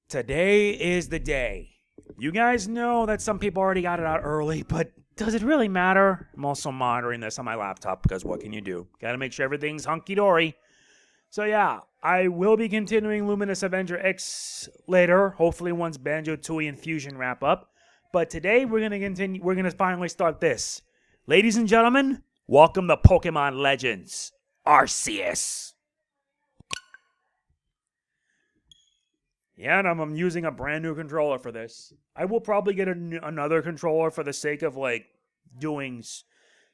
Today is the day. You guys know that some people already got it out early, but does it really matter? I'm also monitoring this on my laptop because what can you do? Gotta make sure everything's hunky-dory. So yeah, I will be continuing Luminous Avenger X later, hopefully once Banjo-Tooie and Fusion wrap up. But today we're gonna finally start this. Ladies and gentlemen, welcome to Pokémon Legends, Arceus. Yeah, and I'm using a brand new controller for this. I will probably get another controller for the sake of, doing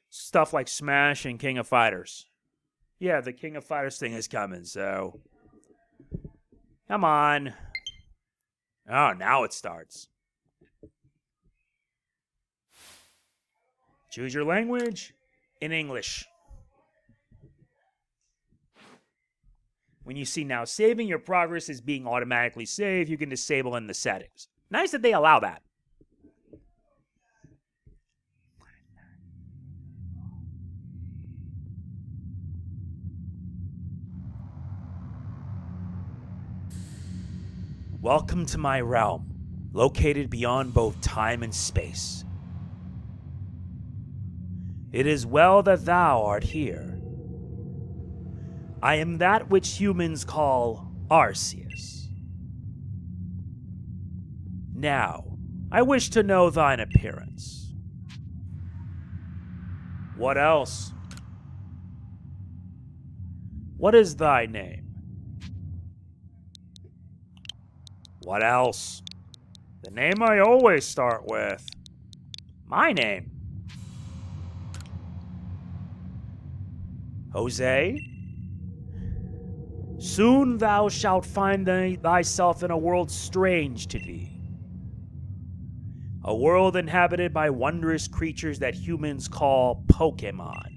stuff like Smash and King of Fighters. Yeah, the King of Fighters thing is coming, so... Come on. Oh, now it starts. Choose your language in English. When you see now saving your progress is being automatically saved, you can disable in the settings. Nice that they allow that. Welcome to my realm, located beyond both time and space. It is well that thou art here. I am that which humans call Arceus. Now, I wish to know thine appearance. What else? What is thy name? What else? The name I always start with. My name. Jose? Soon thou shalt find thyself in a world strange to thee. A world inhabited by wondrous creatures that humans call Pokémon.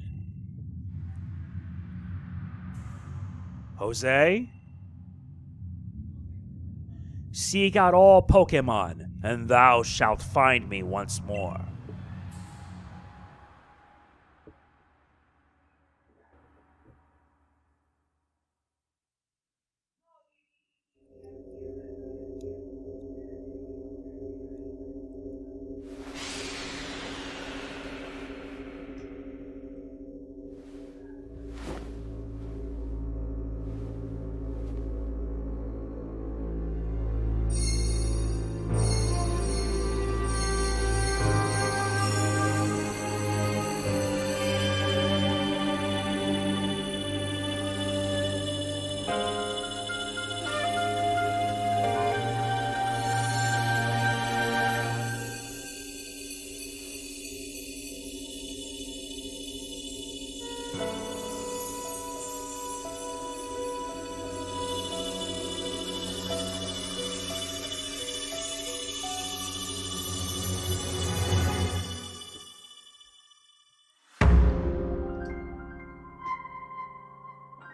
Jose? Seek out all Pokémon, and thou shalt find me once more.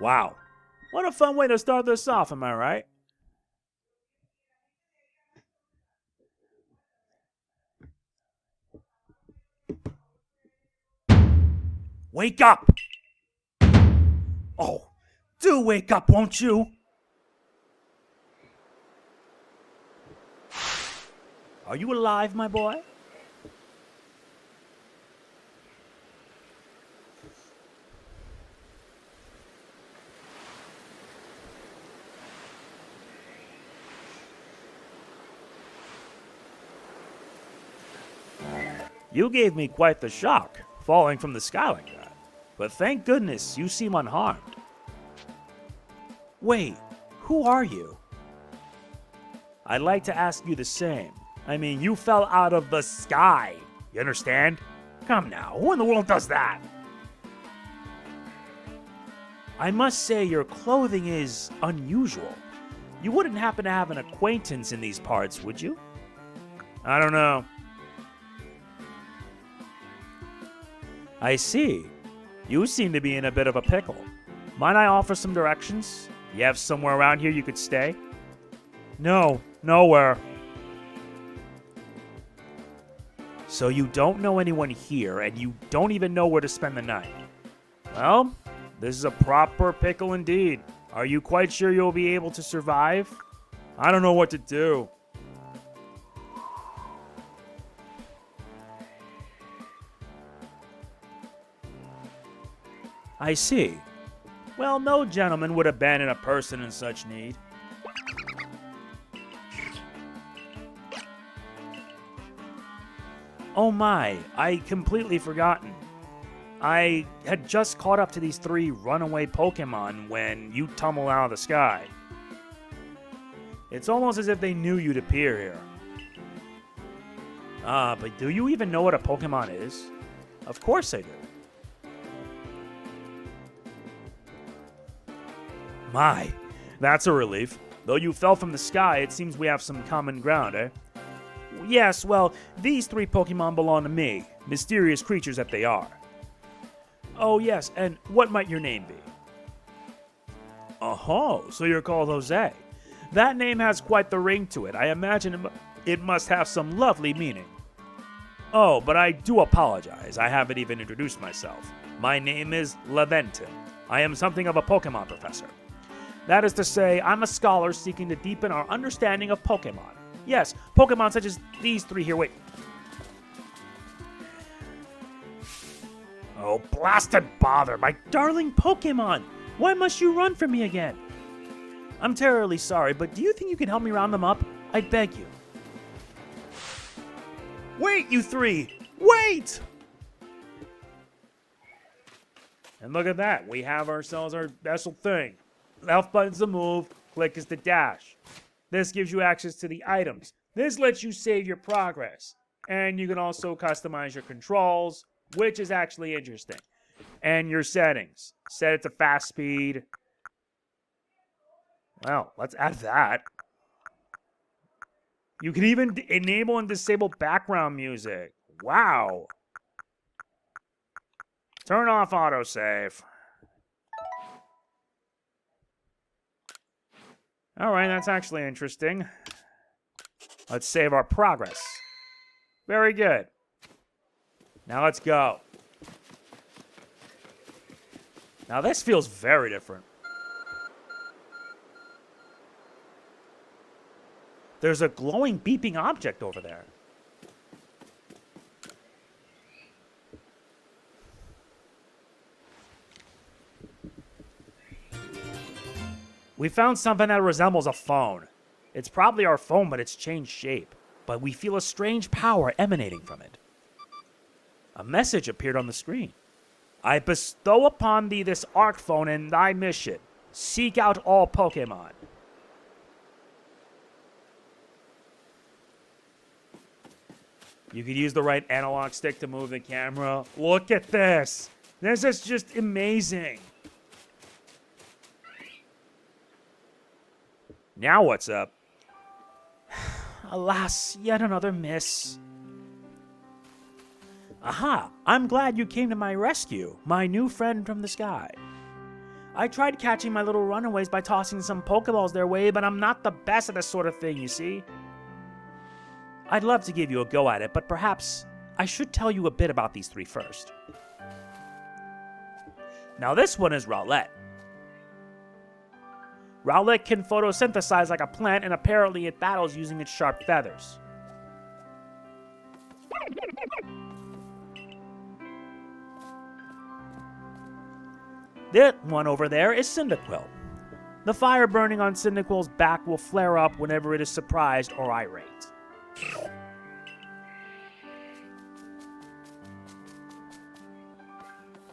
Wow, what a fun way to start this off, am I right? Wake up! Oh, do wake up, won't you? Are you alive, my boy? You gave me quite the shock, falling from the sky like that. But thank goodness you seem unharmed. Wait, who are you? I'd like to ask you the same. I mean, you fell out of the sky. You understand? Come now, who in the world does that? I must say your clothing is unusual. You wouldn't happen to have an acquaintance in these parts, would you? I don't know. I see. You seem to be in a bit of a pickle. Might I offer some directions? You have somewhere around here you could stay? No, nowhere. So you don't know anyone here, and you don't even know where to spend the night. Well, this is a proper pickle indeed. Are you quite sure you'll be able to survive? I don't know what to do. I see. Well, no gentleman would abandon a person in such need. Oh my, I completely forgotten. I had just caught up to these 3 runaway Pokemon when you tumbled out of the sky. It's almost as if they knew you'd appear here. But do you even know what a Pokemon is? Of course I do. My, that's a relief. Though you fell from the sky, it seems we have some common ground, eh? Yes, well, these 3 Pokemon belong to me, mysterious creatures that they are. Oh yes, and what might your name be? Oh, so you're called Jose. That name has quite the ring to it. I imagine it must have some lovely meaning. Oh, but I do apologize. I haven't even introduced myself. My name is Laventon. I am something of a Pokemon professor. That is to say, I'm a scholar seeking to deepen our understanding of Pokemon. Yes, Pokemon such as these 3 here. Wait. Oh, blasted bother. My darling Pokemon. Why must you run from me again? I'm terribly sorry, but do you think you can help me round them up? I beg you. Wait, you 3! Wait! And look at that. We have ourselves our special thing. Left button's to move, click is to dash. This gives you access to the items. This lets you save your progress. And you can also customize your controls, which is actually interesting. And your settings. Set it to fast speed. Well, let's add that. You can even enable and disable background music. Wow. Turn off autosave. Alright, that's actually interesting. Let's save our progress. Very good. Now let's go. Now this feels very different. There's a glowing, beeping object over there. We found something that resembles a phone. It's probably our phone, but it's changed shape. But we feel a strange power emanating from it. A message appeared on the screen. I bestow upon thee this Arc Phone and thy mission. Seek out all Pokemon. You could use the right analog stick to move the camera. Look at this. This is just amazing. Now what's up? Alas, yet another miss. Aha! I'm glad you came to my rescue, my new friend from the sky. I tried catching my little runaways by tossing some Pokeballs their way, but I'm not the best at this sort of thing, you see. I'd love to give you a go at it, but perhaps I should tell you a bit about these 3 first. Now this one is Rowlett. Rowlett can photosynthesize like a plant, and apparently it battles using its sharp feathers. That one over there is Cyndaquil. The fire burning on Cyndaquil's back will flare up whenever it is surprised or irate.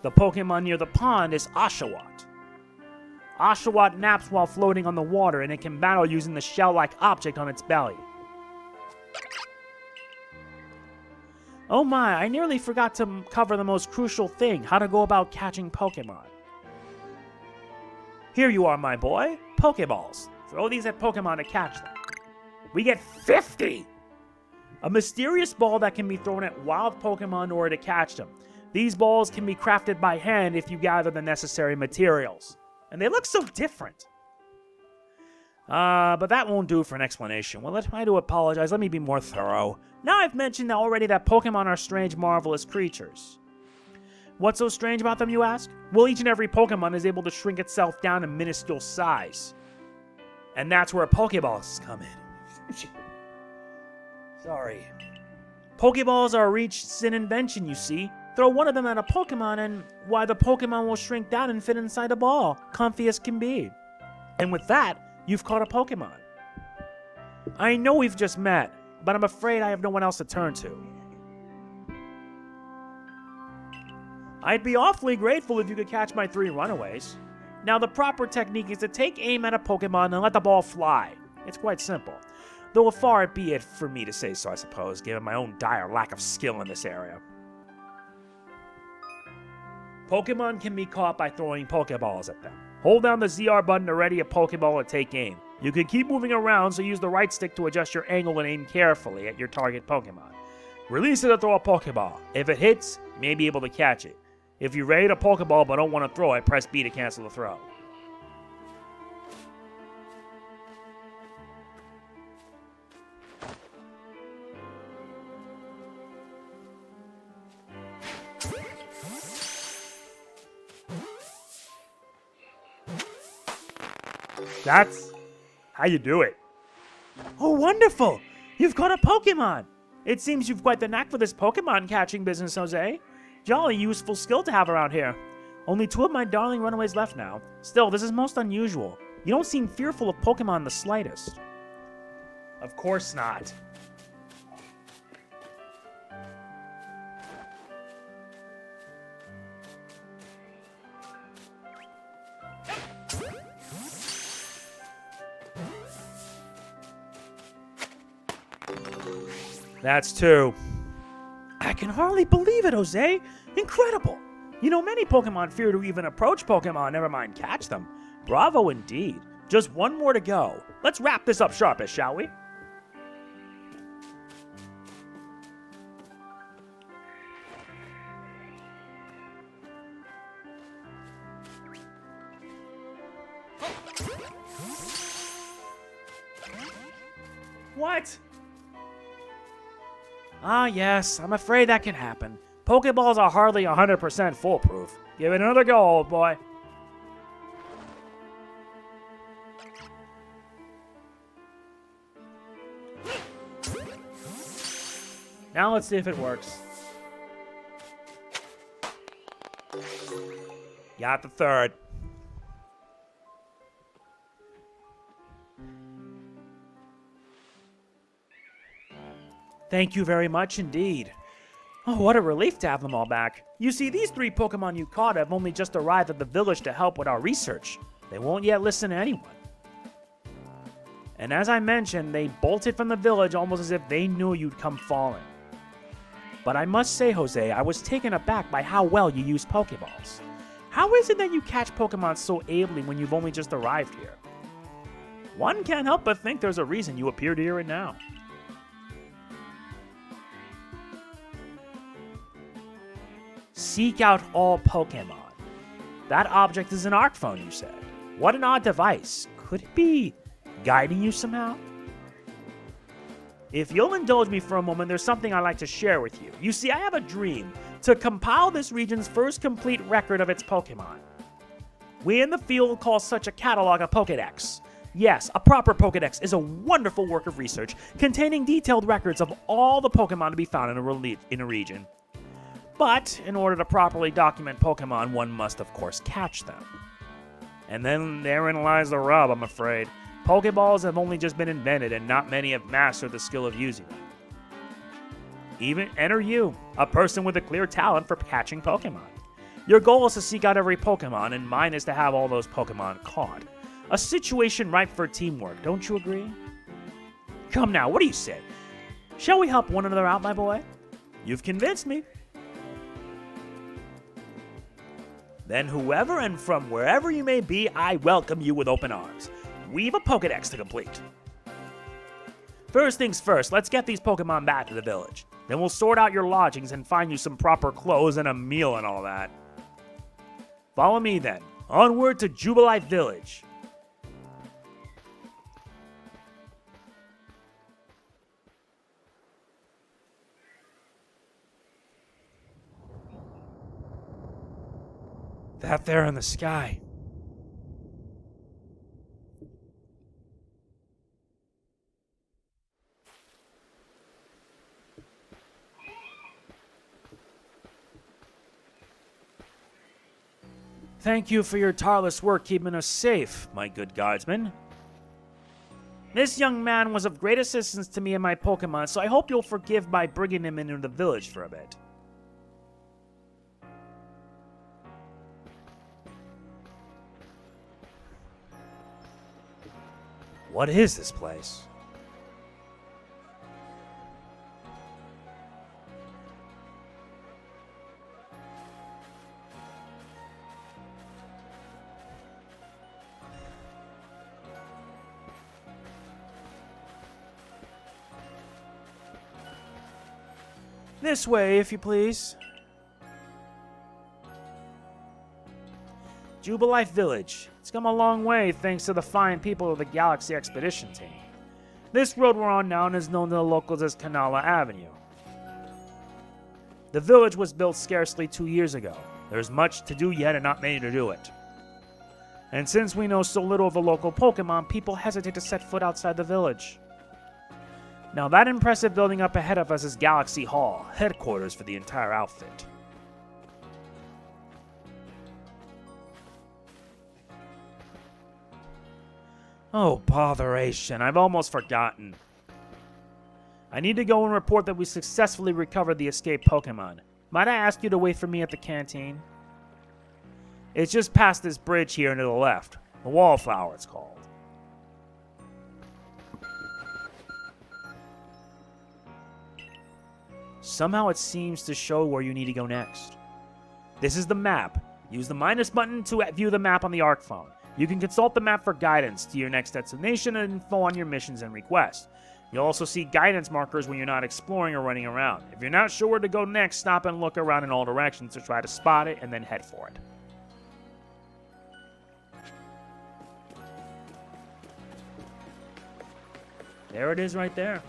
The Pokemon near the pond is Oshawott. Oshawott naps while floating on the water, and it can battle using the shell-like object on its belly. Oh my, I nearly forgot to cover the most crucial thing, how to go about catching Pokemon. Here you are, my boy. Pokeballs. Throw these at Pokemon to catch them. We get 50! A mysterious ball that can be thrown at wild Pokemon in order to catch them. These balls can be crafted by hand if you gather the necessary materials. And they look so different. But that won't do for an explanation. Well, I do apologize. Let me be more thorough. Now I've mentioned already that Pokemon are strange, marvelous creatures. What's so strange about them, you ask? Well, each and every Pokemon is able to shrink itself down to minuscule size. And that's where Pokeballs come in. Sorry. Pokeballs are a recent invention, you see. Throw one of them at a Pokemon and, why, the Pokemon will shrink down and fit inside a ball, comfy as can be. And with that, you've caught a Pokemon. I know we've just met, but I'm afraid I have no one else to turn to. I'd be awfully grateful if you could catch my 3 runaways. Now, the proper technique is to take aim at a Pokemon and let the ball fly. It's quite simple. Though far it be it for me to say so, I suppose, given my own dire lack of skill in this area. Pokemon can be caught by throwing Pokeballs at them. Hold down the ZR button to ready a Pokeball and take aim. You can keep moving around, so use the right stick to adjust your angle and aim carefully at your target Pokemon. Release it to throw a Pokeball. If it hits, you may be able to catch it. If you're ready to Pokeball but don't want to throw it, press B to cancel the throw. That's how you do it. Oh, wonderful! You've caught a Pokemon! It seems you've quite the knack for this Pokemon catching business, Jose. Jolly useful skill to have around here. Only 2 of my darling runaways left now. Still, this is most unusual. You don't seem fearful of Pokemon the slightest. Of course not. That's 2. I can hardly believe it, Jose. Incredible. You know, many Pokemon fear to even approach Pokemon, never mind catch them. Bravo indeed. Just 1 more to go. Let's wrap this up sharpish, shall we? What? Ah, yes, I'm afraid that can happen. Pokeballs are hardly 100% foolproof. Give it another go, old boy. Now let's see if it works. Got the 3rd. Thank you very much indeed. Oh, what a relief to have them all back. You see, these 3 Pokemon you caught have only just arrived at the village to help with our research. They won't yet listen to anyone. And as I mentioned, they bolted from the village almost as if they knew you'd come falling. But I must say, Jose, I was taken aback by how well you use Pokeballs. How is it that you catch Pokemon so ably when you've only just arrived here? One can't help but think there's a reason you appeared here and now. Seek out all Pokemon. That object is an Arc phone, you said. What an odd device. Could it be guiding you somehow? If you'll indulge me for a moment, there's something I'd like to share with you. You see, I have a dream to compile this region's first complete record of its Pokemon. We in the field call such a catalog a Pokedex. Yes, a proper Pokedex is a wonderful work of research containing detailed records of all the Pokemon to be found in a region. But in order to properly document Pokemon, one must, of course, catch them. And then therein lies the rub, I'm afraid. Pokeballs have only just been invented, and not many have mastered the skill of using them. Even enter you, a person with a clear talent for catching Pokemon. Your goal is to seek out every Pokemon, and mine is to have all those Pokemon caught. A situation ripe for teamwork, don't you agree? Come now, what do you say? Shall we help one another out, my boy? You've convinced me. Then whoever and from wherever you may be, I welcome you with open arms. We've a Pokedex to complete. First things first, let's get these Pokemon back to the village. Then we'll sort out your lodgings and find you some proper clothes and a meal and all that. Follow me then. Onward to Jubilife Village. That there in the sky. Thank you for your tireless work keeping us safe, my good guardsman. This young man was of great assistance to me and my Pokemon, so I hope you'll forgive my bringing him into the village for a bit. What is this place? This way, if you please. Jubilife Village. It's come a long way thanks to the fine people of the Galaxy Expedition team. This road we're on now is known to the locals as Canala Avenue. The village was built scarcely 2 years ago. There's much to do yet and not many to do it. And since we know so little of the local Pokemon, people hesitate to set foot outside the village. Now that impressive building up ahead of us is Galaxy Hall, headquarters for the entire outfit. Oh, botheration, I've almost forgotten. I need to go and report that we successfully recovered the escaped Pokemon. Might I ask you to wait for me at the canteen? It's just past this bridge here and to the left. The Wallflower, it's called. Somehow it seems to show where you need to go next. This is the map. Use the minus button to view the map on the ARC phone. You can consult the map for guidance to your next destination and info on your missions and requests. You'll also see guidance markers when you're not exploring or running around. If you're not sure where to go next, stop and look around in all directions to try to spot it and then head for it. There it is right there.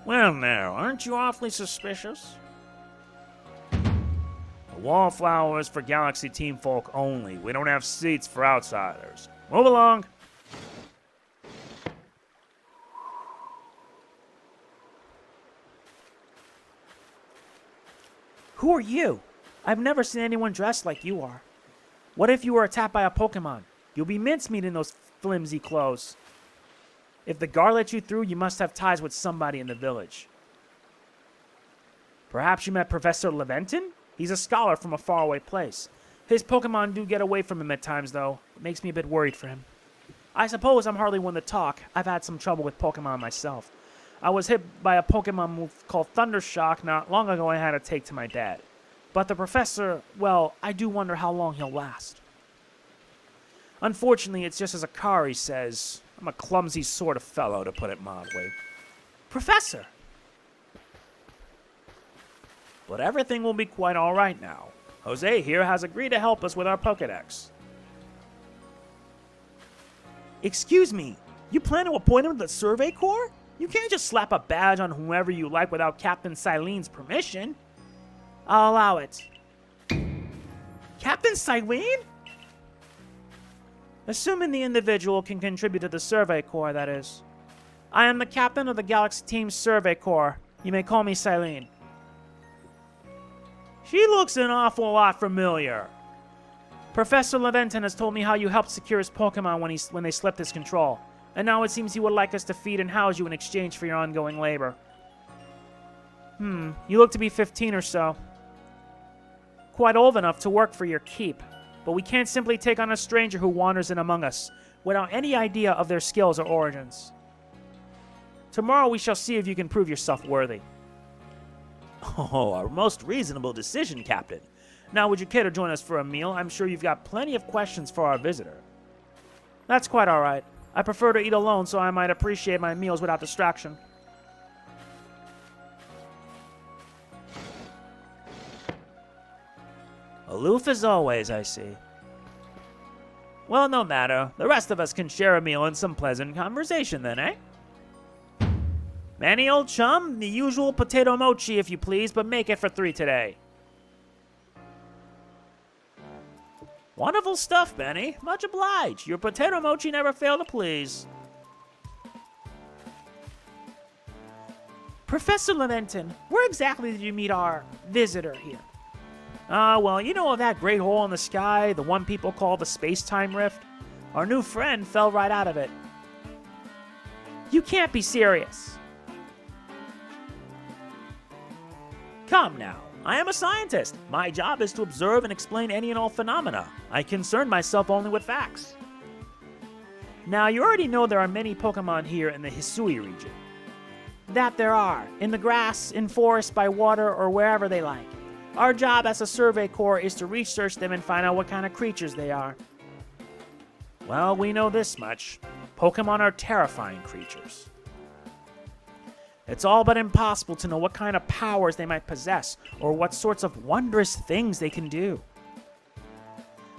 Well now, aren't you awfully suspicious? The Wallflower is for Galaxy Team folk only. We don't have seats for outsiders. Move along. Who are you? I've never seen anyone dressed like you are. What if you were attacked by a Pokemon? You'll be mincemeat in those flimsy clothes. If the guard let you through, you must have ties with somebody in the village. Perhaps you met Professor Laventon? He's a scholar from a faraway place. His Pokemon do get away from him at times, though. It makes me a bit worried for him. I suppose I'm hardly one to talk. I've had some trouble with Pokemon myself. I was hit by a Pokemon move called Thundershock not long ago and had to take to my dad. But the professor, well, I do wonder how long he'll last. Unfortunately, it's just as Akari says. I'm a clumsy sort of fellow, to put it mildly. Professor! But everything will be quite all right now. Jose here has agreed to help us with our Pokedex. Excuse me, you plan to appoint him to the Survey Corps? You can't just slap a badge on whoever you like without Captain Cylene's permission. I'll allow it. Captain Cylene? Assuming the individual can contribute to the Survey Corps, that is. I am the captain of the Galaxy Team's Survey Corps. You may call me Cylene. She looks an awful lot familiar. Professor Laventon has told me how you helped secure his Pokemon when they slipped his control. And now it seems he would like us to feed and house you in exchange for your ongoing labor. You look to be 15 or so. Quite old enough to work for your keep. But we can't simply take on a stranger who wanders in among us, without any idea of their skills or origins. Tomorrow we shall see if you can prove yourself worthy. Oh, a most reasonable decision, Captain. Now would you care to join us for a meal? I'm sure you've got plenty of questions for our visitor. That's quite alright. I prefer to eat alone, so I might appreciate my meals without distraction. Aloof as always, I see. Well, no matter. The rest of us can share a meal and some pleasant conversation then, eh? Manny, old chum, the usual potato mochi if you please, but make it for 3 today. Wonderful stuff, Benny. Much obliged. Your potato mochi never failed to please. Professor Laventon, where exactly did you meet our visitor here? Well, you know of that great hole in the sky, the one people call the space-time rift? Our new friend fell right out of it. You can't be serious. Come now. I am a scientist. My job is to observe and explain any and all phenomena. I concern myself only with facts. Now, you already know there are many Pokemon here in the Hisui region. That there are, in the grass, in forest, by water, or wherever they like. Our job as a Survey Corps is to research them and find out what kind of creatures they are. Well, we know this much. Pokemon are terrifying creatures. It's all but impossible to know what kind of powers they might possess or what sorts of wondrous things they can do.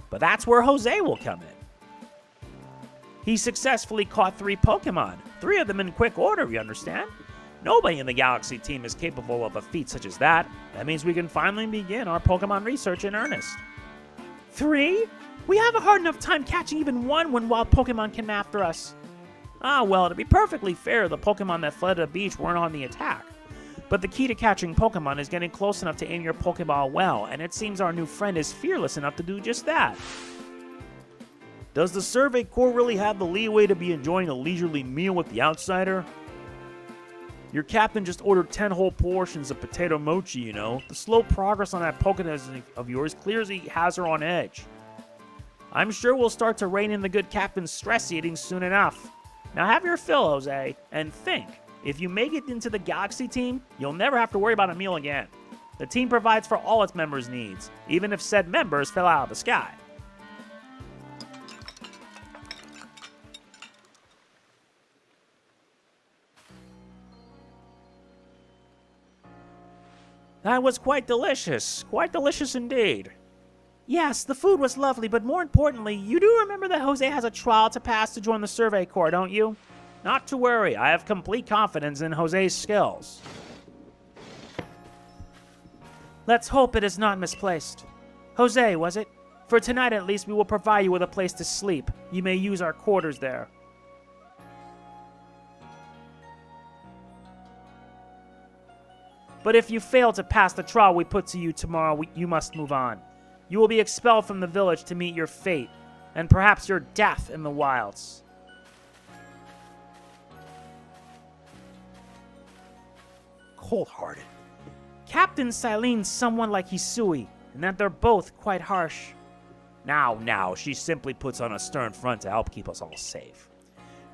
But that's where Jose will come in. He successfully caught 3 Pokemon, 3 of them in quick order, you understand? Nobody in the Galaxy team is capable of a feat such as that. That means we can finally begin our Pokemon research in earnest. 3? We have a hard enough time catching even one when wild Pokemon came after us. Well, to be perfectly fair, the Pokemon that fled the beach weren't on the attack. But the key to catching Pokemon is getting close enough to aim your Pokeball well, and it seems our new friend is fearless enough to do just that. Does the Survey Corps really have the leeway to be enjoying a leisurely meal with the outsider? Your captain just ordered 10 whole portions of potato mochi, you know. The slow progress on that Pokedex of yours clearly has her on edge. I'm sure we'll start to rein in the good captain's stress eating soon enough. Now have your fill, Jose, and think. If you make it into the Galaxy team, you'll never have to worry about a meal again. The team provides for all its members' needs, even if said members fell out of the sky. That was quite delicious indeed. Yes, the food was lovely, but more importantly, you do remember that Jose has a trial to pass to join the Survey Corps, don't you? Not to worry, I have complete confidence in Jose's skills. Let's hope it is not misplaced. Jose, was it? For tonight at least, we will provide you with a place to sleep. You may use our quarters there. But if you fail to pass the trial we put to you tomorrow, you must move on. You will be expelled from the village to meet your fate, and perhaps your death in the wilds. Cold-hearted. Captain Silene's someone like Hisui, and that they're both quite harsh. Now, she simply puts on a stern front to help keep us all safe.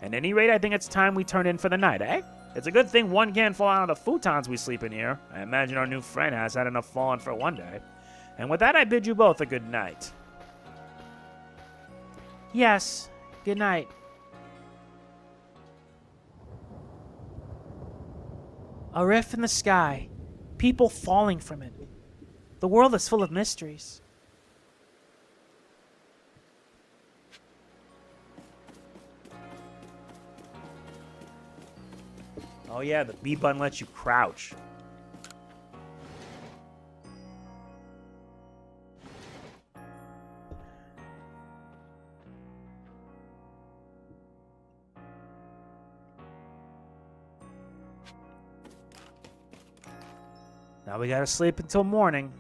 At any rate, I think it's time we turn in for the night, eh? It's a good thing one can't fall out of the futons we sleep in here. I imagine our new friend has had enough falling for one day. And with that, I bid you both a good night. Yes, good night. A rift in the sky, people falling from it. The world is full of mysteries. Oh yeah, the B button lets you crouch. Now we gotta sleep until morning.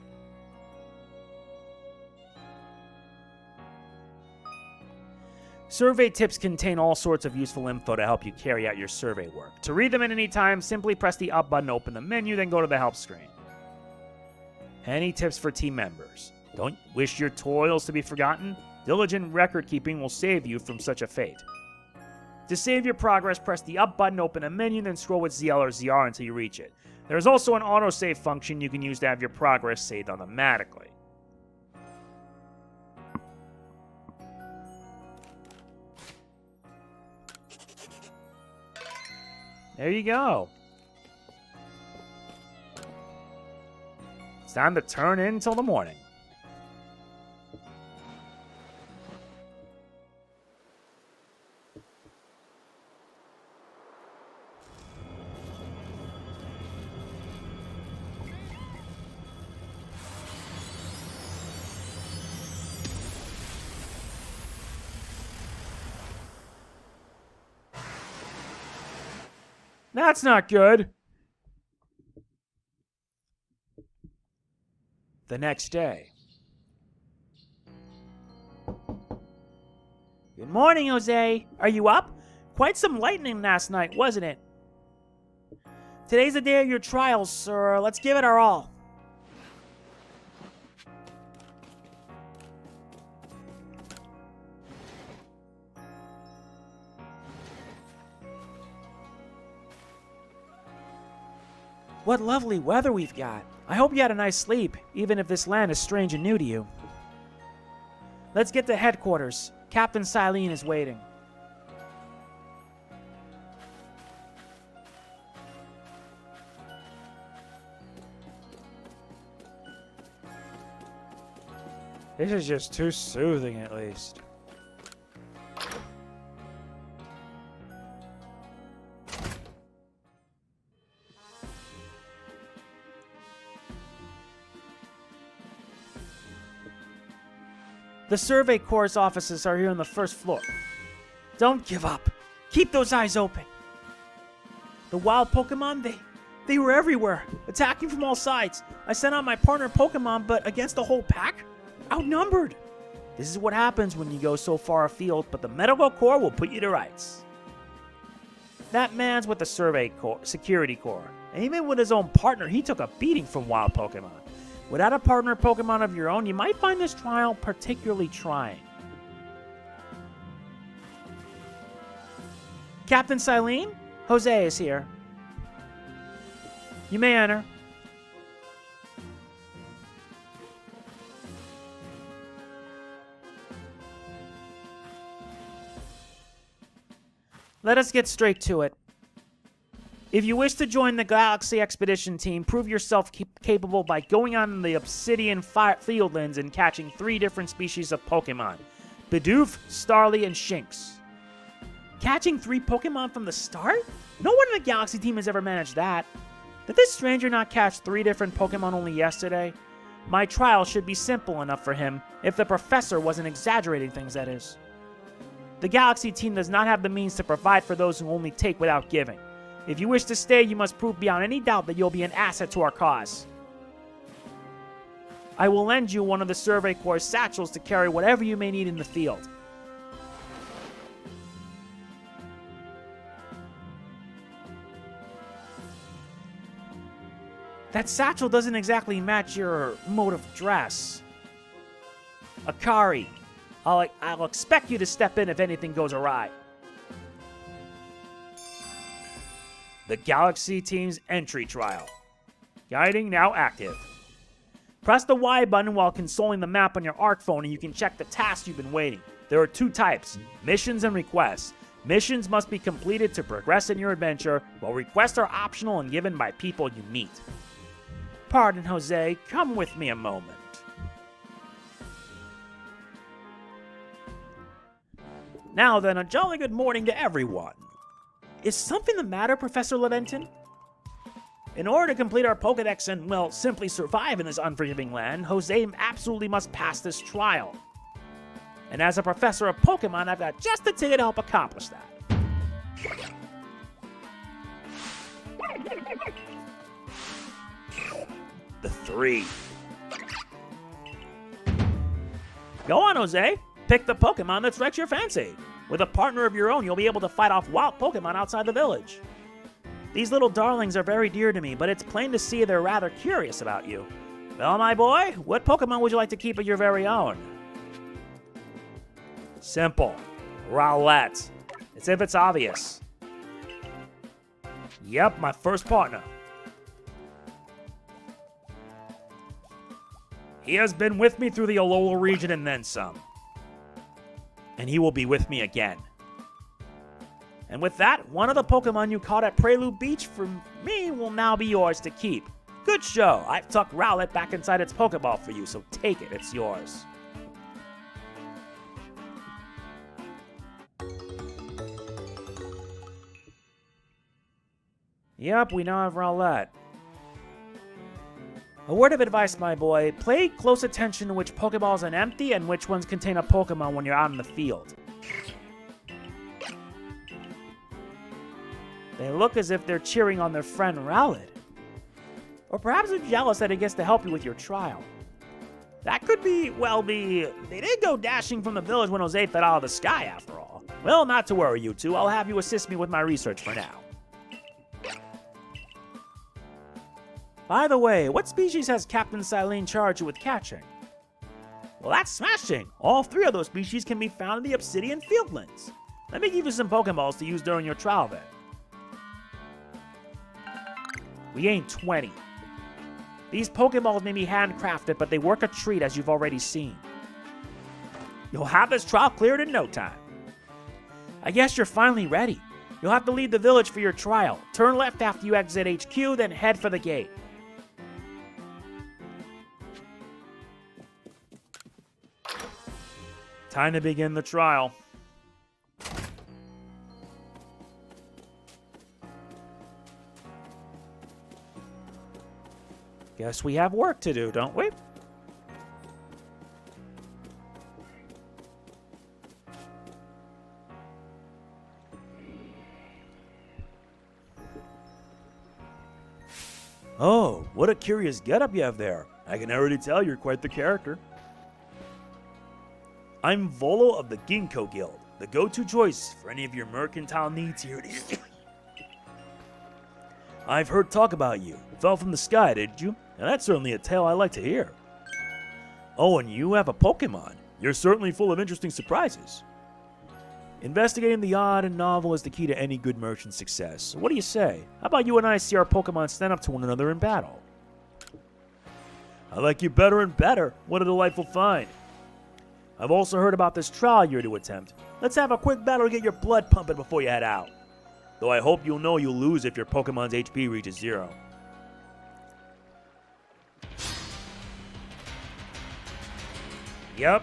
Survey tips contain all sorts of useful info to help you carry out your survey work. To read them at any time, simply press the up button to open the menu, then go to the help screen. Any tips for team members? Don't wish your toils to be forgotten? Diligent record keeping will save you from such a fate. To save your progress, press the up button to open a menu, then scroll with ZL or ZR until you reach it. There's also an autosave function you can use to have your progress saved automatically. There you go. It's time to turn in until the morning. That's not good. The next day. Good morning, Jose. Are you up? Quite some lightning last night, wasn't it? Today's the day of your trials, sir. Let's give it our all. What lovely weather we've got. I hope you had a nice sleep, even if this land is strange and new to you. Let's get to headquarters. Captain Silene is waiting. This is just too soothing, at least. The Survey Corps' offices are here on the first floor. Don't give up. Keep those eyes open. The wild Pokemon, they were everywhere, attacking from all sides. I sent out my partner Pokemon, but against the whole pack? Outnumbered. This is what happens when you go so far afield, but the Medical Corps will put you to rights. That man's with the Security Corps. And even with his own partner, he took a beating from wild Pokemon. Without a partner Pokemon of your own, you might find this trial particularly trying. Captain Silene, Jose is here. You may enter. Let us get straight to it. If you wish to join the Galaxy Expedition team, prove yourself capable by going on the Obsidian Fieldlands and catching 3 different species of Pokemon. Bidoof, Starly, and Shinx. Catching 3 Pokemon from the start? No one in the Galaxy team has ever managed that. Did this stranger not catch 3 different Pokemon only yesterday? My trial should be simple enough for him, if the professor wasn't exaggerating things, that is. The Galaxy team does not have the means to provide for those who only take without giving. If you wish to stay, you must prove beyond any doubt that you'll be an asset to our cause. I will lend you one of the Survey Corps' satchels to carry whatever you may need in the field. That satchel doesn't exactly match your mode of dress. Akari, I'll expect you to step in if anything goes awry. The Galaxy team's entry trial. Guiding now active. Press the Y button while consulting the map on your ARC phone and you can check the tasks you've been waiting. There are 2 types, missions and requests. Missions must be completed to progress in your adventure, while requests are optional and given by people you meet. Pardon, Jose. Come with me a moment. Now then, a jolly good morning to everyone. Is something the matter, Professor Laventon? In order to complete our Pokedex and, well, simply survive in this unforgiving land, Jose absolutely must pass this trial. And as a professor of Pokemon, I've got just the ticket to help accomplish that. The 3. Go on, Jose. Pick the Pokemon that strikes your fancy. With a partner of your own, you'll be able to fight off wild Pokemon outside the village. These little darlings are very dear to me, but it's plain to see they're rather curious about you. Well, my boy, what Pokemon would you like to keep as your very own? Simple. Rowlett. As if it's obvious. Yep, my first partner. He has been with me through the Alola region and then some. And he will be with me again. And with that, one of the Pokemon you caught at Prelude Beach from me will now be yours to keep. Good show. I've tucked Rowlett back inside its Pokeball for you, so take it. It's yours. Yep, we now have Rowlett. A word of advice, my boy. Pay close attention to which Pokeballs are empty and which ones contain a Pokemon when you're out in the field. They look as if they're cheering on their friend Rowlett. Or perhaps they're jealous that he gets to help you with your trial. That could be, well, they did go dashing from the village when Jose fell out of the sky, after all. Well, not to worry, you two. I'll have you assist me with my research for now. By the way, what species has Captain Silene charged you with catching? Well, that's smashing! All 3 of those species can be found in the Obsidian Fieldlands. Let me give you some Pokeballs to use during your trial then. We gained 20. These Pokeballs may be handcrafted, but they work a treat as you've already seen. You'll have this trial cleared in no time. I guess you're finally ready. You'll have to leave the village for your trial. Turn left after you exit HQ, then head for the gate. Time to begin the trial. Guess we have work to do, don't we? Oh, what a curious getup you have there. I can already tell you're quite the character. I'm Volo of the Ginkgo Guild, the go-to choice for any of your mercantile needs here. I've heard talk about you. Fell from the sky, did you? And that's certainly a tale I like to hear. Oh, and you have a Pokemon. You're certainly full of interesting surprises. Investigating the odd and novel is the key to any good merchant's success. So what do you say? How about you and I see our Pokemon stand up to one another in battle? I like you better and better. What a delightful find. I've also heard about this trial you're to attempt. Let's have a quick battle to get your blood pumping before you head out. Though I hope you'll know you'll lose if your Pokemon's HP reaches 0. Yep.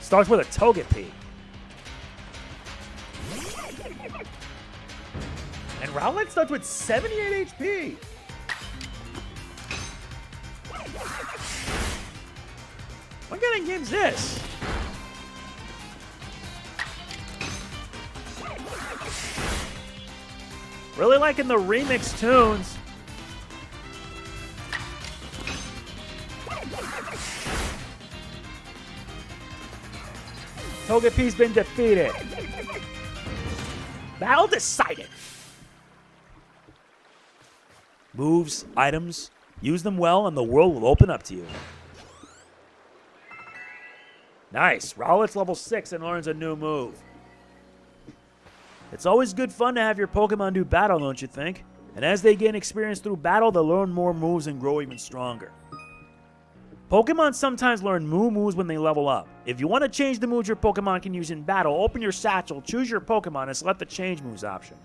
Starts with a Togepi. And Rowlett starts with 78 HP. What kind of game's this? Really liking the remix tunes. Togepi's been defeated. Battle decided. Moves, items, use them well and the world will open up to you. Nice. Rowlett's level 6 and learns a new move. It's always good fun to have your Pokemon do battle, don't you think? And as they gain experience through battle, they'll learn more moves and grow even stronger. Pokemon sometimes learn new moves when they level up. If you want to change the moves your Pokemon can use in battle, open your satchel, choose your Pokemon, and select the change moves option.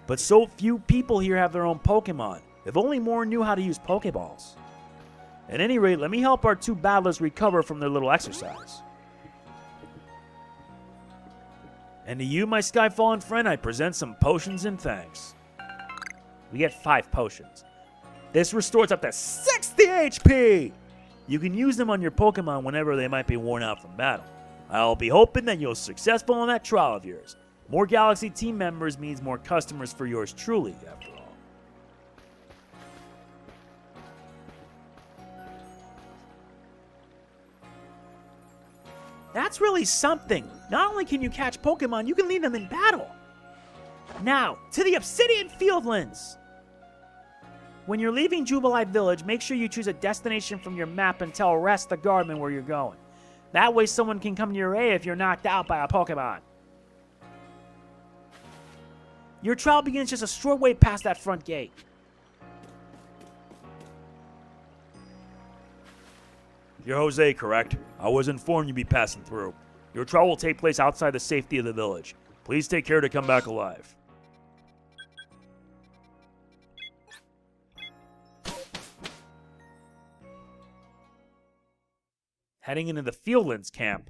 But so few people here have their own Pokemon. If only more knew how to use Pokeballs. At any rate, let me help our 2 battlers recover from their little exercise. And to you, my Skyfallen friend, I present some potions and thanks. We get 5 potions. This restores up to 60 HP! You can use them on your Pokemon whenever they might be worn out from battle. I'll be hoping that you're successful on that trial of yours. More Galaxy team members means more customers for yours truly, after all. That's really something. Not only can you catch Pokemon, you can lead them in battle. Now, to the Obsidian Fieldlands. When you're leaving Jubilife Village, make sure you choose a destination from your map and tell Rest the Guardman where you're going. That way someone can come to your aid if you're knocked out by a Pokemon. Your trial begins just a short way past that front gate. You're Jose, correct? I was informed you'd be passing through. Your trial will take place outside the safety of the village. Please take care to come back alive. Heading into the Fieldlands camp.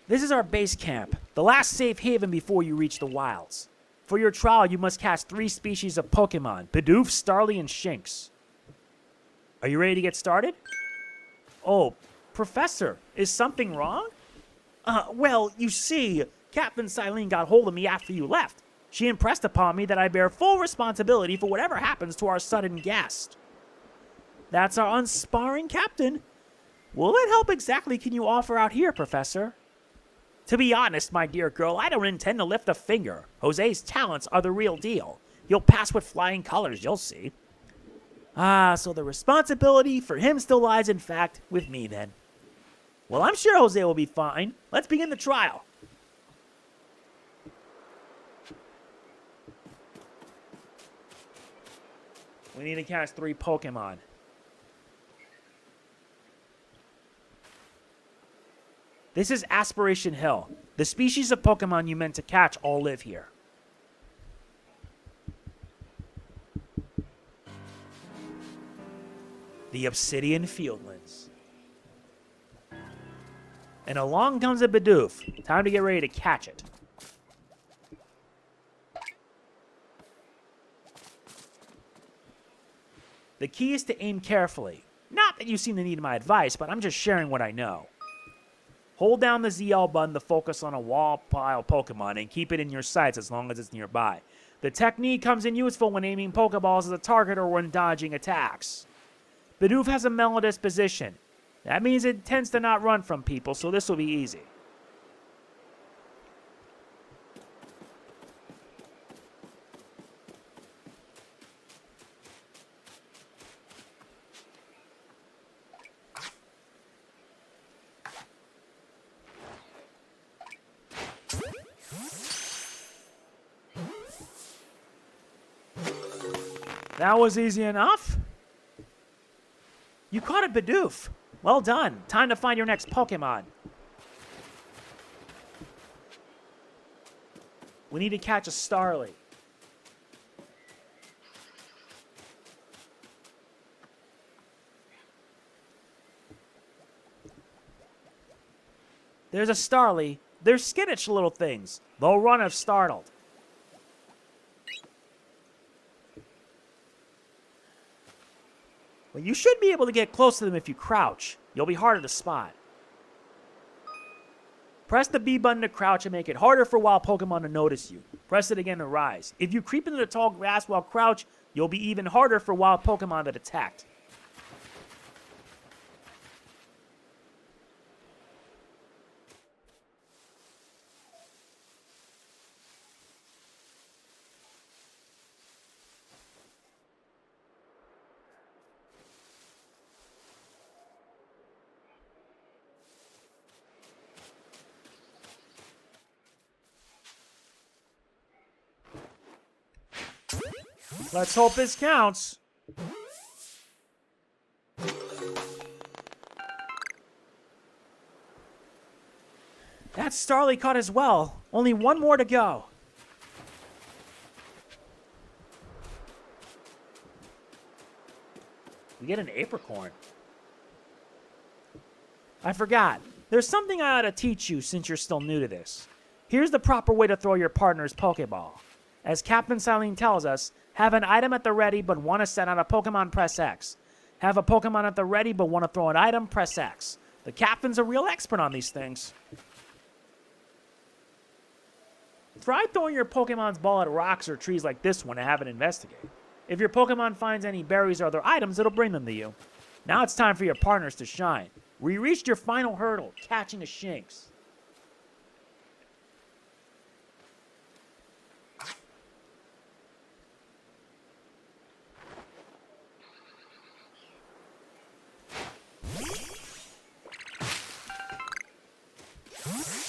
This is our base camp, the last safe haven before you reach the wilds. For your trial, you must catch 3 species of Pokemon, Bidoof, Starly, and Shinx. Are you ready to get started? Oh, Professor, is something wrong? Well, you see, Captain Silene got hold of me after you left. She impressed upon me that I bear full responsibility for whatever happens to our sudden guest. That's our unsparring captain. What help exactly can you offer out here, Professor? To be honest, my dear girl, I don't intend to lift a finger. Jose's talents are the real deal. He'll pass with flying colors, you'll see. Ah, so the responsibility for him still lies, in fact, with me then. Well, I'm sure Jose will be fine. Let's begin the trial. We need to catch 3 Pokemon. This is Aspiration Hill. The species of Pokemon you meant to catch all live here. The Obsidian Fieldlands. And along comes a Bidoof. Time to get ready to catch it. The key is to aim carefully. Not that you seem to need my advice, but I'm just sharing what I know. Hold down the ZL button to focus on a wall pile Pokemon and keep it in your sights as long as it's nearby. The technique comes in useful when aiming Pokeballs at a target or when dodging attacks. Bidoof has a mellow disposition. That means it tends to not run from people, so this will be easy. That was easy enough. You caught a Bidoof. Well done. Time to find your next Pokemon. We need to catch a Starly. There's a Starly. They're skittish little things. They'll run if startled. Well, you should be able to get close to them if you crouch. You'll be harder to spot. Press the B button to crouch and make it harder for wild Pokemon to notice you. Press it again to rise. If you creep into the tall grass while crouch, you'll be even harder for wild Pokemon to detect. Let's hope this counts. That's Starly caught as well. Only one more to go. We get an apricorn. I forgot. There's something I ought to teach you since you're still new to this. Here's the proper way to throw your partner's Pokeball. As Captain Silene tells us, have an item at the ready but want to send out a Pokemon, press X. Have a Pokemon at the ready but want to throw an item, press X. The Captain's a real expert on these things. Try throwing your Pokemon's ball at rocks or trees like this one and have it investigate. If your Pokemon finds any berries or other items, it'll bring them to you. Now it's time for your partners to shine. We reached your final hurdle, catching a Shinx.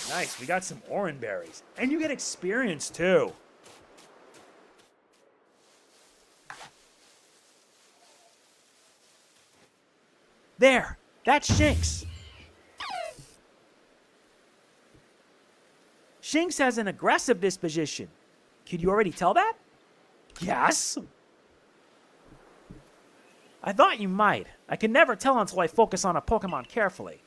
Nice, we got some orange berries. And you get experience, too. There, that's Shinx. Shinx has an aggressive disposition. Could you already tell that? Yes. I thought you might. I can never tell until I focus on a Pokemon carefully.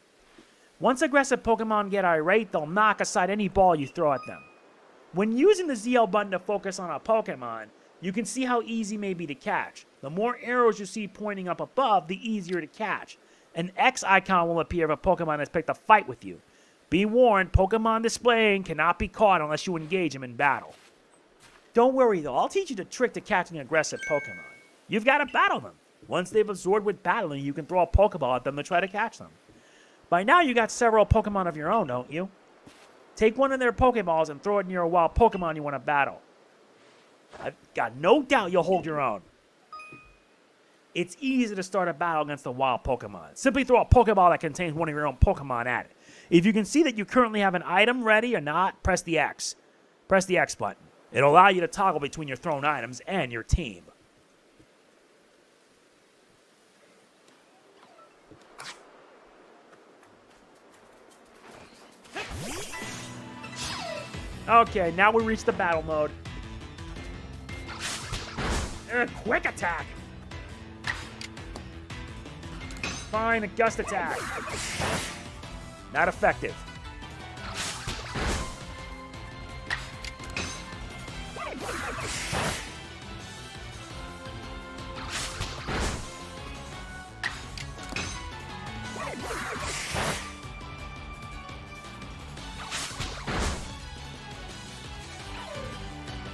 Once aggressive Pokemon get irate, they'll knock aside any ball you throw at them. When using the ZL button to focus on a Pokemon, you can see how easy it may be to catch. The more arrows you see pointing up above, the easier to catch. An X icon will appear if a Pokemon has picked a fight with you. Be warned, Pokemon displaying cannot be caught unless you engage him in battle. Don't worry though, I'll teach you the trick to catching aggressive Pokemon. You've got to battle them. Once they've absorbed with battling, you can throw a Pokeball at them to try to catch them. By now you got several Pokemon of your own, don't you? Take one of their Pokeballs and throw it near a wild Pokemon you want to battle. I've got no doubt you'll hold your own. It's easy to start a battle against a wild Pokemon. Simply throw a Pokeball that contains one of your own Pokemon at it. If you can see that you currently have an item ready or not, press the X. Press the X button. It'll allow you to toggle between your thrown items and your team. Okay, now we reach the battle mode. Quick attack! Fine, a gust attack. Not effective.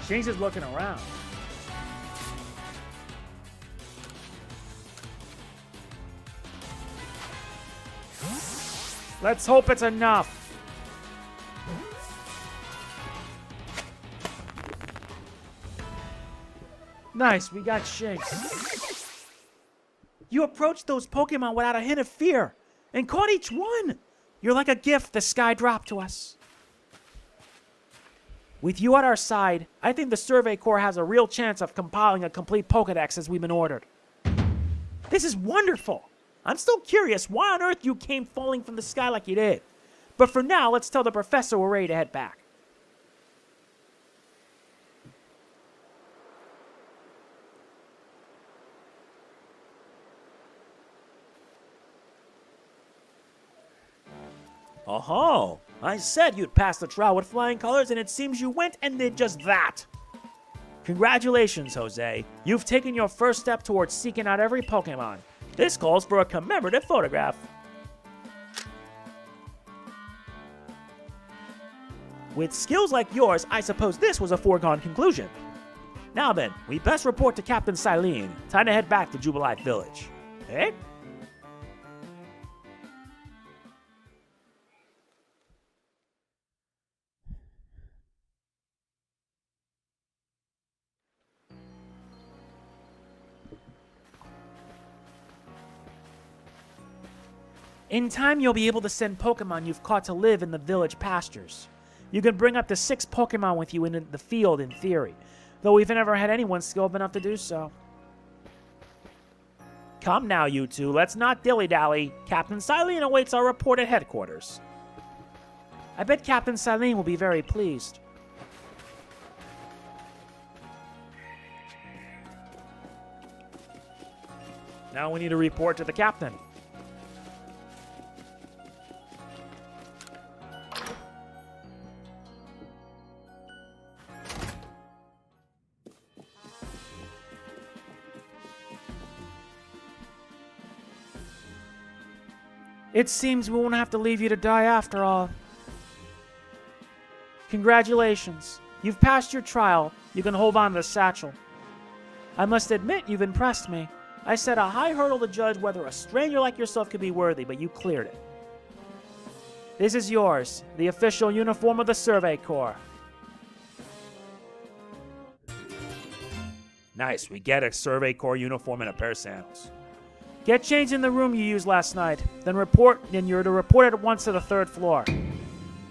Shinx is looking around. Let's hope it's enough. Nice, we got Shinx. You approached those Pokemon without a hint of fear and caught each one. You're like a gift the sky dropped to us. With you at our side, I think the Survey Corps has a real chance of compiling a complete Pokedex as we've been ordered. This is wonderful. I'm still curious why on earth you came falling from the sky like you did. But for now, let's tell the professor we're ready to head back. Oh, I said you'd pass the trial with flying colors, and it seems you went and did just that. Congratulations, Jose. You've taken your first step towards seeking out every Pokemon. This calls for a commemorative photograph. With skills like yours, I suppose this was a foregone conclusion. Now then, we best report to Captain Silene. Time to head back to Jubilife Village. Eh? In time, you'll be able to send Pokemon you've caught to live in the village pastures. You can bring up to 6 Pokemon with you in the field in theory, though we've never had anyone skilled enough to do so. Come now, you two, let's not dilly-dally. Captain Silene awaits our report at headquarters. I bet Captain Silene will be very pleased. Now we need to report to the captain. It seems we won't have to leave you to die after all. Congratulations. You've passed your trial. You can hold on to the satchel. I must admit, you've impressed me. I set a high hurdle to judge whether a stranger like yourself could be worthy, but you cleared it. This is yours, the official uniform of the Survey Corps. Nice, we get a Survey Corps uniform and a pair of sandals. Get changed in the room you used last night, then you're to report at once to the 3rd floor.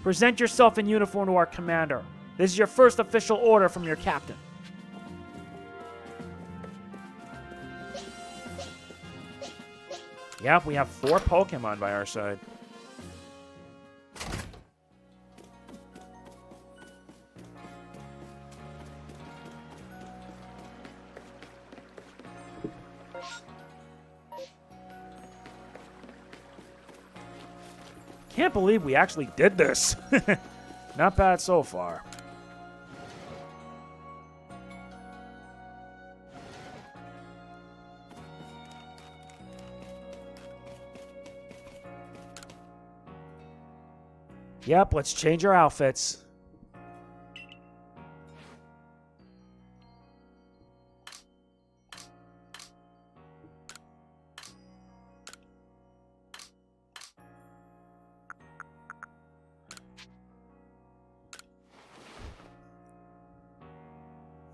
Present yourself in uniform to our commander. This is your first official order from your captain. Yep, we have 4 Pokemon by our side. Can't believe we actually did this. Not bad so far. Yep, let's change our outfits.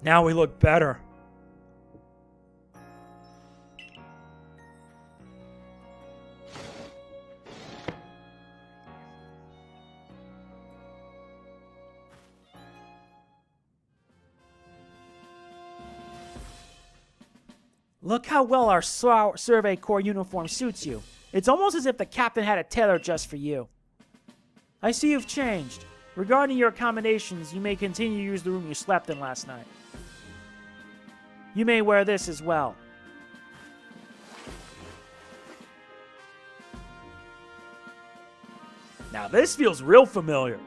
Now we look better. Look how well our Survey Corps uniform suits you. It's almost as if the captain had it tailored just for you. I see you've changed. Regarding your accommodations, you may continue to use the room you slept in last night. You may wear this as well. Now this feels real familiar.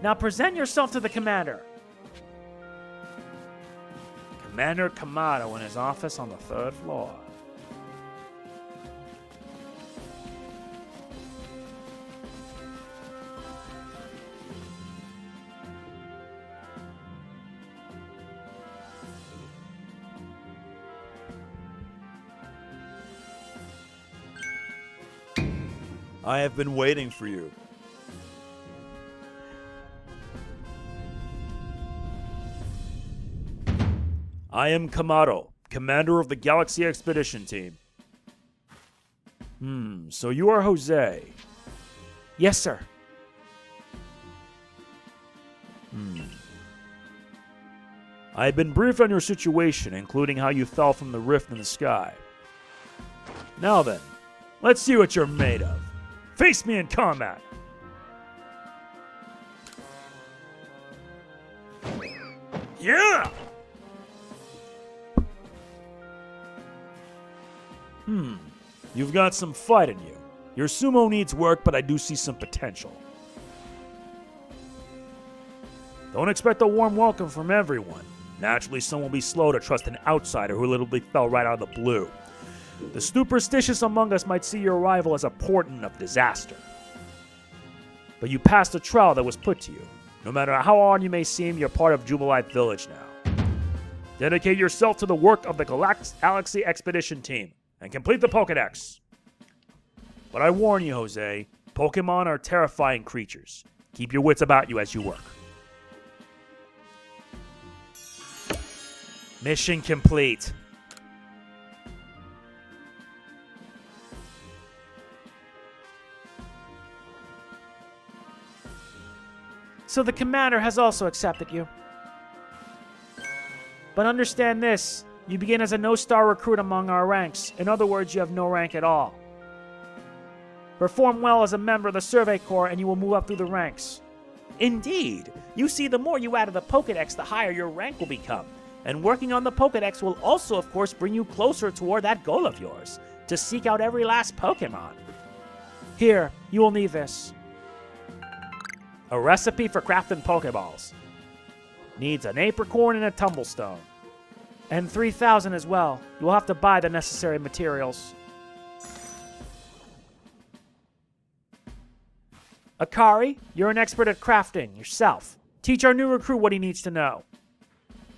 Now present yourself to the commander. Commander Kamado in his office on the 3rd floor. I have been waiting for you. I am Kamado, commander of the Galaxy Expedition Team. So you are Jose. Yes, sir. I have been briefed on your situation, including how you fell from the rift in the sky. Now then, let's see what you're made of. Face me in combat! Yeah! You've got some fight in you. Your sumo needs work, but I do see some potential. Don't expect a warm welcome from everyone. Naturally, some will be slow to trust an outsider who literally fell right out of the blue. The superstitious among us might see your arrival as a portent of disaster. But you passed a trial that was put to you. No matter how odd you may seem, you're part of Jubilife Village now. Dedicate yourself to the work of the Galaxy Expedition Team and complete the Pokedex. But I warn you, Jose, Pokemon are terrifying creatures. Keep your wits about you as you work. Mission complete. So the commander has also accepted you. But understand this, you begin as a no-star recruit among our ranks. In other words, you have no rank at all. Perform well as a member of the Survey Corps and you will move up through the ranks. Indeed, you see, the more you add to the Pokedex, the higher your rank will become. And working on the Pokedex will also, of course, bring you closer toward that goal of yours, to seek out every last Pokemon. Here, you will need this. A recipe for crafting Pokeballs. Needs an apricorn and a tumblestone. And 3,000 as well. You will have to buy the necessary materials. Akari, you're an expert at crafting, yourself. Teach our new recruit what he needs to know.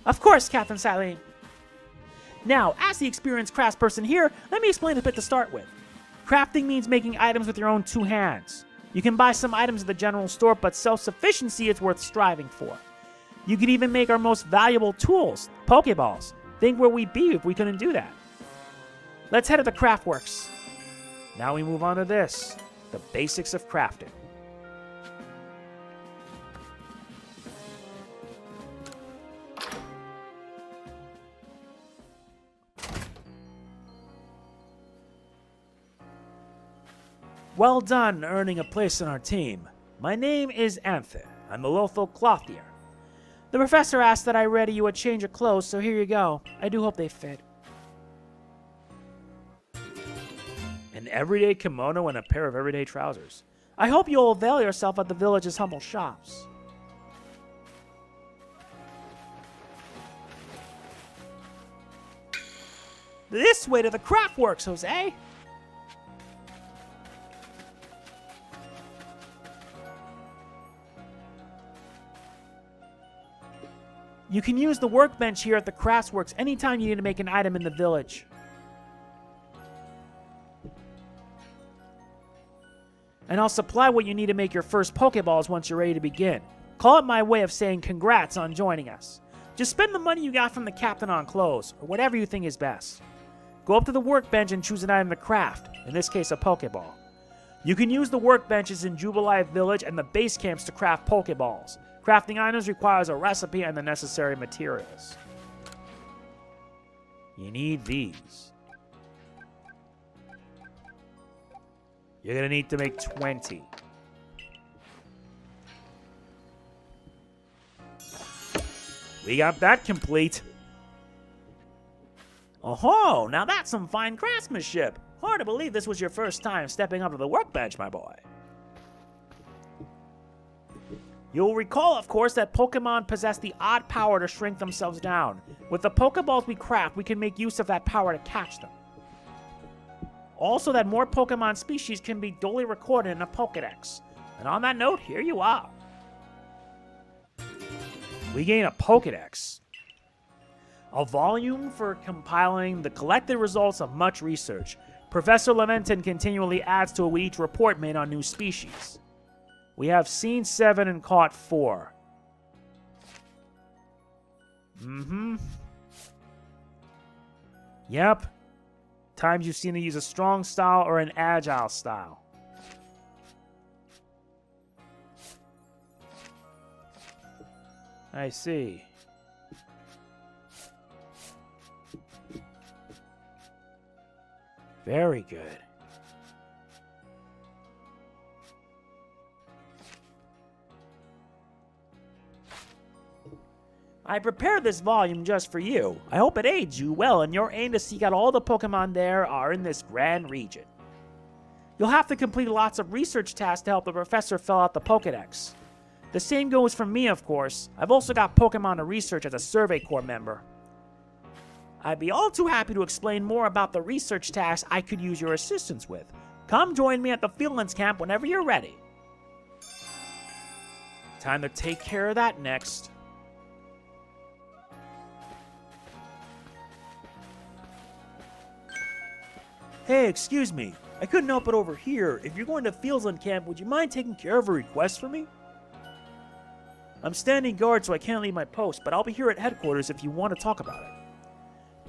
Of course, Captain Saline. Now, as the experienced craftsperson here, let me explain a bit to start with. Crafting means making items with your own two hands. You can buy some items at the general store, but self-sufficiency is worth striving for. You can even make our most valuable tools, Pokeballs. Think where we'd be if we couldn't do that. Let's head to the Craftworks. Now we move on to this, the basics of crafting. Well done earning a place on our team. My name is Anthe. I'm the local clothier. The professor asked that I ready you a change of clothes, so here you go. I do hope they fit. An everyday kimono and a pair of everyday trousers. I hope you'll avail yourself at the village's humble shops. This way to the craftworks, Jose! You can use the workbench here at the Craftsworks anytime you need to make an item in the village. And I'll supply what you need to make your first Pokeballs once you're ready to begin. Call it my way of saying congrats on joining us. Just spend the money you got from the captain on clothes, or whatever you think is best. Go up to the workbench and choose an item to craft, in this case a Pokeball. You can use the workbenches in Jubilife Village and the base camps to craft Pokeballs. Crafting items requires a recipe and the necessary materials. You need these. You're going to need to make 20. We got that complete. Oh, now that's some fine craftsmanship. Hard to believe this was your first time stepping up to the workbench, my boy. You'll recall, of course, that Pokemon possess the odd power to shrink themselves down. With the Pokeballs we craft, we can make use of that power to catch them. Also, that more Pokemon species can be duly recorded in a Pokedex. And on that note, here you are. We gain a Pokedex. A volume for compiling the collected results of much research. Professor Laventon continually adds to it with each report made on new species. We have seen 7 and caught 4. Yep. Times you've seen it use a strong style or an agile style. I see. Very good. I prepared this volume just for you. I hope it aids you well in your aim to seek out all the Pokemon there are in this grand region. You'll have to complete lots of research tasks to help the professor fill out the Pokedex. The same goes for me, of course. I've also got Pokemon to research as a Survey Corps member. I'd be all too happy to explain more about the research tasks I could use your assistance with. Come join me at the Fieldlands camp whenever you're ready. Time to take care of that next. Hey, excuse me. I couldn't help it over here. If you're going to Fieldland camp, would you mind taking care of a request for me? I'm standing guard, so I can't leave my post, but I'll be here at headquarters if you want to talk about it.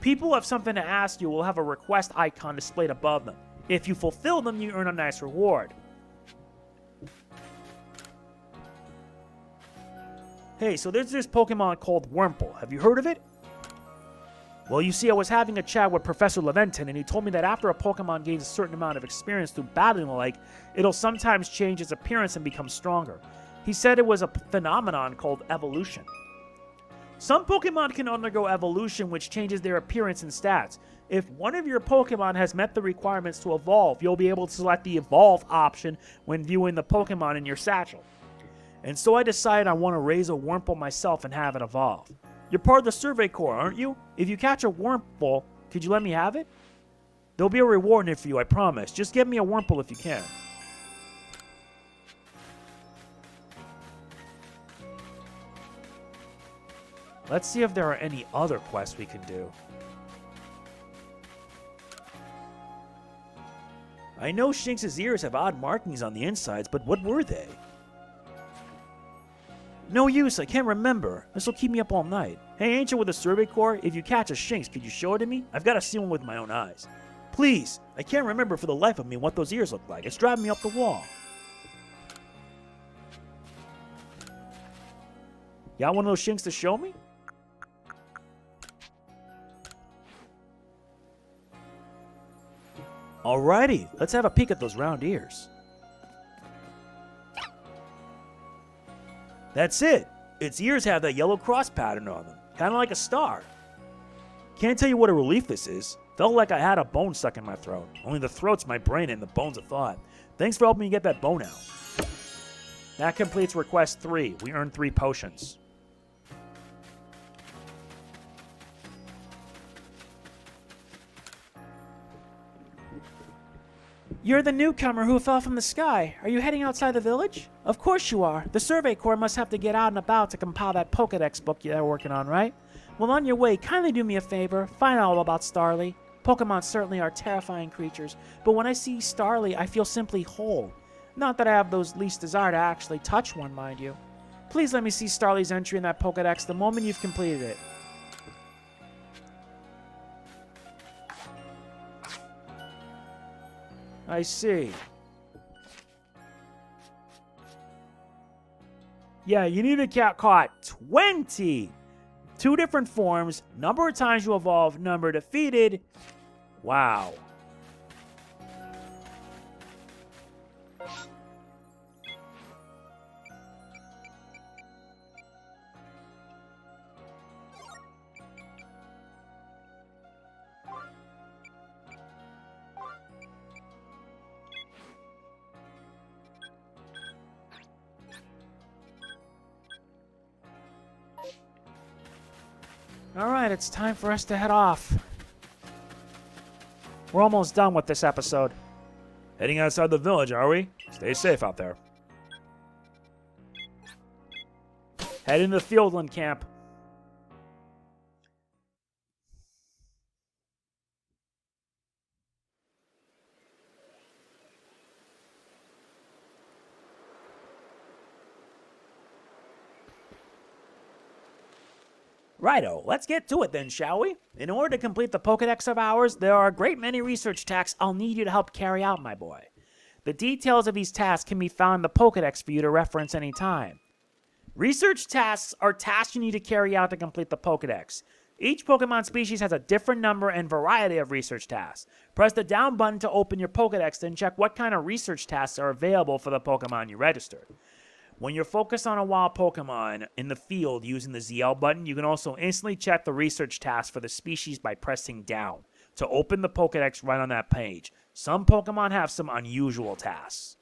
People who have something to ask you will have a request icon displayed above them. If you fulfill them, you earn a nice reward. Hey, so there's this Pokemon called Wurmple. Have you heard of it? Well, you see, I was having a chat with Professor Laventon, and he told me that after a Pokemon gains a certain amount of experience through battling the lake, it'll sometimes change its appearance and become stronger. He said it was a phenomenon called evolution. Some Pokemon can undergo evolution, which changes their appearance and stats. If one of your Pokemon has met the requirements to evolve, you'll be able to select the Evolve option when viewing the Pokemon in your satchel. And so I decided I want to raise a Wurmple myself and have it evolve. You're part of the Survey Corps, aren't you? If you catch a Wurmple, could you let me have it? There'll be a reward in it for you, I promise. Just get me a Wurmple if you can. Let's see if there are any other quests we can do. I know Shinx's ears have odd markings on the insides, but what were they? No use, I can't remember. This'll keep me up all night. Hey, Ancient with the Survey Corps, if you catch a Shinx, could you show it to me? I've got to see one with my own eyes. Please, I can't remember for the life of me what those ears look like. It's driving me up the wall. Got one of those Shinx to show me? Alrighty, let's have a peek at those round ears. That's it. Its ears have that yellow cross pattern on them, kind of like a star. Can't tell you what a relief this is. Felt like I had a bone stuck in my throat. Only the throat's my brain and the bone's a thought. Thanks for helping me get that bone out. That completes request 3. We earned 3 potions. You're the newcomer who fell from the sky. Are you heading outside the village? Of course you are. The Survey Corps must have to get out and about to compile that Pokedex book you're working on, right? Well, on your way, kindly do me a favor. Find out all about Starly. Pokemon certainly are terrifying creatures, but when I see Starly, I feel simply whole. Not that I have those least desire to actually touch one, mind you. Please let me see Starly's entry in that Pokedex the moment you've completed it. I see. Yeah, you need to caught 20! 2 different forms, number of times you evolve, number defeated. Wow. Alright, it's time for us to head off. We're almost done with this episode. Heading outside the village, are we? Stay safe out there. Head into the Fieldland camp. Righto, let's get to it then, shall we? In order to complete the Pokedex of ours, there are a great many research tasks I'll need you to help carry out, my boy. The details of these tasks can be found in the Pokedex for you to reference any time. Research tasks are tasks you need to carry out to complete the Pokedex. Each Pokemon species has a different number and variety of research tasks. Press the down button to open your Pokedex, then check what kind of research tasks are available for the Pokemon you registered. When you're focused on a wild Pokemon in the field using the ZL button, you can also instantly check the research task for the species by pressing down to open the Pokedex right on that page. Some Pokemon have some unusual tasks.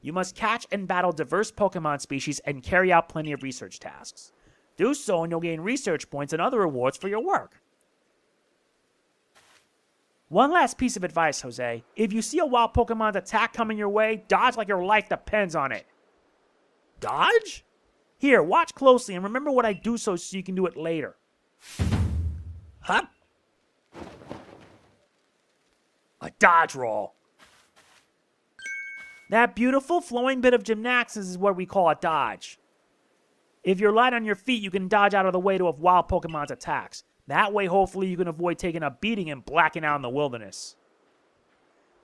You must catch and battle diverse Pokemon species and carry out plenty of research tasks. Do so and you'll gain research points and other rewards for your work. One last piece of advice, Jose. If you see a wild Pokemon's attack coming your way, dodge like your life depends on it. Dodge? Here, watch closely and remember what I do so you can do it later. Huh? A dodge roll. That beautiful flowing bit of gymnastics is what we call a dodge. If you're light on your feet, you can dodge out of the way to a wild Pokemon's attacks. That way, hopefully, you can avoid taking a beating and blacking out in the wilderness.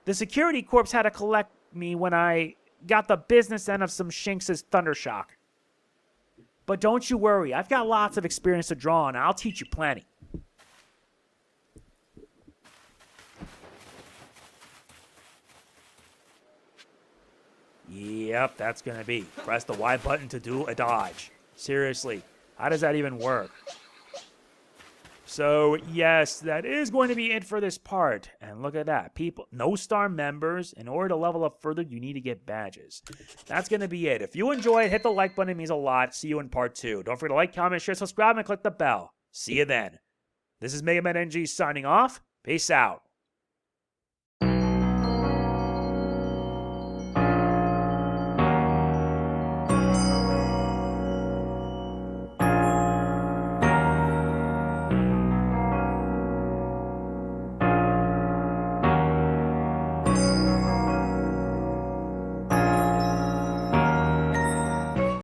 The security corps had to collect me when I got the business end of some Shinx's Thundershock. But don't you worry, I've got lots of experience to draw on, and I'll teach you plenty. Yep, that's gonna be. Press the Y button to do a dodge. Seriously, how does that even work? So, yes, that is going to be it for this part. And look at that. People, no star members. In order to level up further, you need to get badges. That's going to be it. If you enjoyed, hit the like button. It means a lot. See you in part 2. Don't forget to like, comment, share, subscribe, and click the bell. See you then. This is MegamanNG signing off. Peace out.